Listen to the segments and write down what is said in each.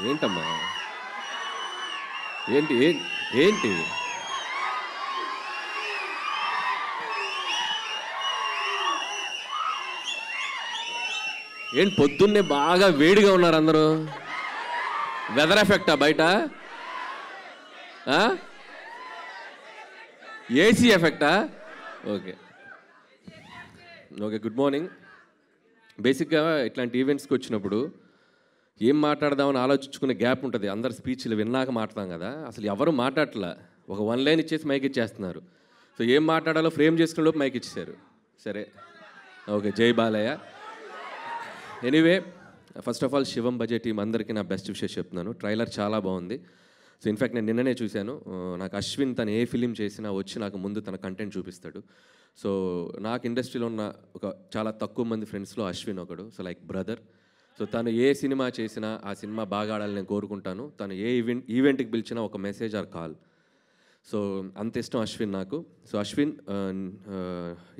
ఏంటమ్మా ఏంటి ఏంటి ఏంటి పొద్దున్నే బాగా వేడిగా ఉన్నారు అందరూ. వెదర్ ఎఫెక్టా బయట? ఏసీ ఎఫెక్టా? Okay okay, good morning. బేసిక్గా ఇట్లాంటి ఈవెంట్స్కి వచ్చినప్పుడు ఏం మాట్లాడదామని ఆలోచించుకునే గ్యాప్ ఉంటుంది. అందరు స్పీచ్లు విన్నాక మాట్లాడతాం కదా, అసలు ఎవరు మాట్లాడట్లా. ఒక 1 లైన్ ఇచ్చేసి మైక్ ఇచ్చేస్తున్నారు. సో ఏం మాట్లాడాలో ఫ్రేమ్ చేసుకునే లోపు మైక్ ఇచ్చేసారు. సరే ఓకే, జై Balayya. Anyway, first of all శివం బజెట్ టీం అందరికీ నా బెస్ట్ విషెస్ చెప్తున్నాను. ట్రైలర్ చాలా బాగుంది. సో ఇన్ఫ్యాక్ట్ నేను నిన్ననే చూశాను. నాకు అశ్విన్ తను ఏ ఫిలిం చేసినా వచ్చి నాకు ముందు తన కంటెంట్ చూపిస్తాడు. సో నాకు ఇండస్ట్రీలో ఉన్న ఒక చాలా తక్కువ మంది ఫ్రెండ్స్లో అశ్విన్ ఒకడు. So like brother. సో తను ఏ సినిమా చేసినా ఆ సినిమా బాగా ఆడాలని నేను కోరుకుంటాను. తను ఏ ఈవెంట్కి పిలిచినా ఒక మెసేజ్ ఆర్ కాల్. సో అంత ఇష్టం అశ్విన్ నాకు. సో అశ్విన్,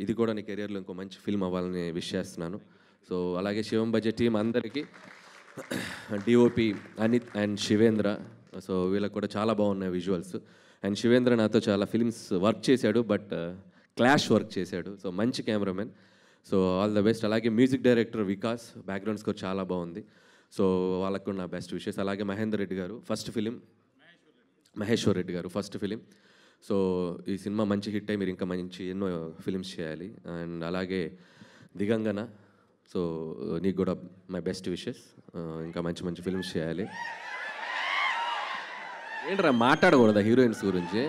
ఇది కూడా నీ కెరియర్లో ఇంకో మంచి ఫిల్మ్ అవ్వాలని విష్ చేస్తున్నాను. సో అలాగే శివం బజెట్ టీం అందరికీ, DOP Anith and Shivendra. So వీళ్ళకి కూడా చాలా బాగున్నాయి విజువల్స్. అండ్ శివేంద్ర నాతో చాలా ఫిల్మ్స్ వర్క్ చేశాడు, బట్ క్లాష్ వర్క్ చేశాడు. సో మంచి cameraman. So all the best. అలాగే music director Vikas, background score చాలా బాగుంది. సో వాళ్ళకు కూడా నా బెస్ట్ విషెస్. అలాగే మహేందర్ రెడ్డి గారు ఫస్ట్ ఫిలిం, మహేశ్వర్ రెడ్డి గారు ఫస్ట్ ఫిలిం. సో ఈ సినిమా మంచి హిట్ అయ్యి మీరు ఇంకా మంచి ఎన్నో ఫిలిమ్స్ చేయాలి. అండ్ అలాగే దిగంగన, సో నీకు కూడా మై బెస్ట్ విషెస్. ఇంకా మంచి మంచి ఫిల్మ్స్ చేయాలి. ఏంట్రా మాట్లాడకూడదా హీరోయిన్స్ గురించి?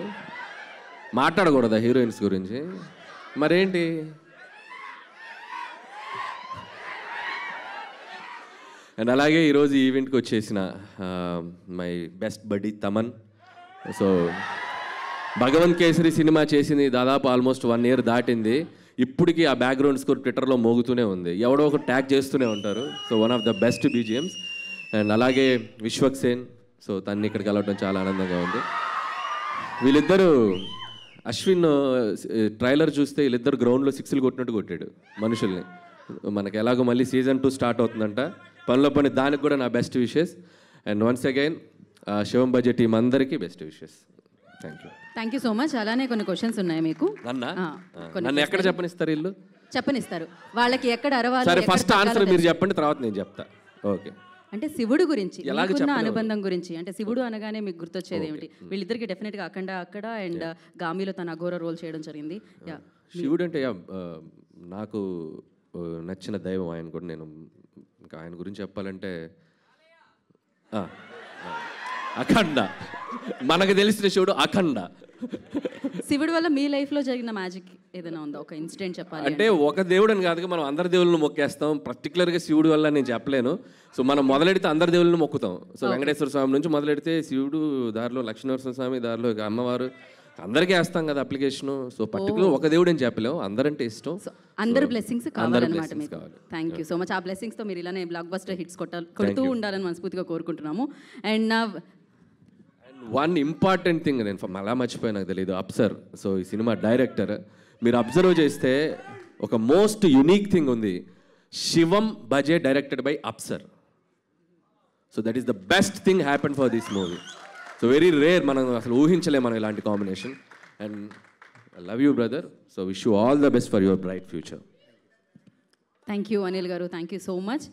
మాట్లాడకూడదా హీరోయిన్స్ గురించి? మరేంటి? అండ్ అలాగే ఈరోజు ఈవెంట్కి వచ్చేసిన మై బెస్ట్ బడ్డీ తమన్. సో భగవంత్ కేసరి సినిమా చేసింది దాదాపు ఆల్మోస్ట్ 1 year దాటింది. ఇప్పటికీ ఆ బ్యాక్గ్రౌండ్ స్కోర్ ట్విట్టర్లో మోగుతూనే ఉంది. ఎవడో ఒక ట్యాగ్ చేస్తూనే ఉంటారు. So one of the best BGMs. And అలాగే విశ్వక్ సేన్. సో తన్ని ఇక్కడికి వెళ్ళడం చాలా ఆనందంగా ఉంది. వీళ్ళిద్దరూ, అశ్విన్ ట్రైలర్ చూస్తే వీళ్ళిద్దరు గ్రౌండ్లో 6లు కొట్టినట్టు కొట్టాడు మనుషుల్ని. మనకి ఎలాగో మళ్ళీ సీజన్ 2 స్టార్ట్ అవుతుందంట. పనిలో పని దానికి కూడా నా best wishes. And once again Shivam బడ్జెట్ టీం అందరికీ best wishes. Thank you so much. అలానే కొన్ని క్వశ్చన్స్ ఉన్నాయి మీకు. నన్ను ఎక్కడ చెప్పనిస్తారు? ఇల్లు చెప్పనిస్తారు. వాళ్ళకి ఎక్కడ అరవాలి? సరే, ఫస్ట్ ఆన్సర్ మీరు చెప్పండి, తర్వాత నేను చెప్తా. ఓకే. అంటే శివుడు గురించి మీకున్న అనుబంధం గురించి, అంటే శివుడు అనగానే మీకు గుర్తొచ్చేది ఏమిటి? వీళ్ళిద్దరికి డెఫినెట్గా అఖండ అక్కడ అండ్ గామిలో తన అఘోర రోల్ చేయడం జరిగింది. శివుడు అంటే నాకు నచ్చిన దైవం ఆయన కూడా. నేను ఇంకా ఆయన గురించి చెప్పాలంటే అఖండ, మనకు తెలిసిన శివుడు అఖండ. శివుడు వల్ల మీ లైఫ్లో జరిగిన మ్యాజిక్ ఏదైనా ఉందా? ఒక ఇన్సిడెంట్ చెప్పాలి అంటే ఒక దేవుడు అని కాదుగా, మనం అందరి దేవుళ్ళని మొక్కేస్తాం. పర్టికులర్గా శివుడు వల్ల నేను చెప్పలేను. సో మనం మొదలెడితే అందరి దేవుళ్ళని మొక్కుతాం. సో వెంకటేశ్వర స్వామి నుంచి మొదలెడితే శివుడు, దారిలో లక్ష్మీనరసింహ స్వామి, దారిలో అమ్మవారు, అందరికీ వేస్తాం కదా అప్లికేషన్. సో పర్టికులర్ ఒక దేవుడు అని చెప్పలేము, అందరంటే ఇష్టం. అందరు బ్లెస్సింగ్స్ కావాలన్నమాట మీకు. Thank you so much. ఆ బ్లెస్సింగ్స్తో మీరు ఇలానే బ్లాక్ బస్టర్ హిట్స్ కొడుతూ ఉండాలని మనస్ఫూర్తిగా కోరుకుంటున్నాము. అండ్ వన్ ఇంపార్టెంట్ థింగ్ నేను అలా మర్చిపోయి, నాకు తెలియదు, అప్సర్. సో ఈ సినిమా డైరెక్టర్ మీరు అబ్జర్వ్ చేస్తే ఒక మోస్ట్ యునిక్ థింగ్ ఉంది. శివం బజెట్ directed by Apsar. So that is the best thing happen for this movie. So very rare, మనం అసలు ఊహించలేము మనం ఇలాంటి combination. And I love you brother. So wish you all the best for your bright future. Thank you Anil garu. Thank you so much.